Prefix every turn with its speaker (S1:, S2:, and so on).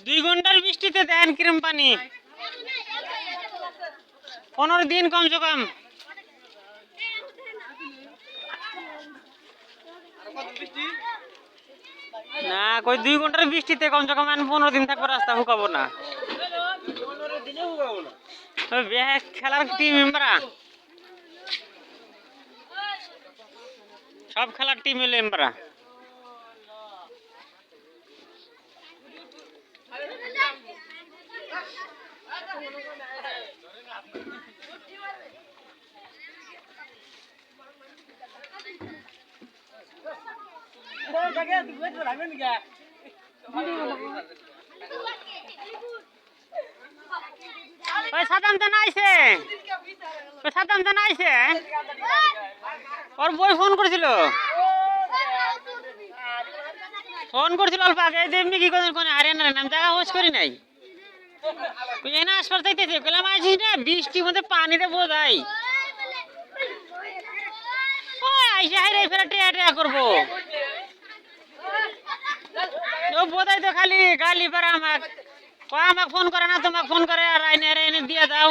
S1: 2 ঘন্টার বৃষ্টিতে দেখেন কিরম পানি। 15 দিন কমসে কম। না কই 2 ঘন্টার বৃষ্টিতে কমসে কম 15 দিন থাকবো, রাস্তা শুকাবো না। খেলার টিম মেম্বাররা সব খেলার টিম এলো মেম্বাররা। ওর বই ফোন করেছিল অল্প আগে, এমনি কি করে হারিয়ানার নাম জায়গা হোস করি নাই। এনে আসবার চাইতেছে গেলাম আসিস না, বৃষ্টির মধ্যে পানিতে বোঝাই আইসে হাইরে ফেরা টেয়া টেয়া করবো। ও বোধাই তো খালি গালি পারে আমাকে ফোন করে না, তোমাকে ফোন করে আর আইনে দিয়ে দাও।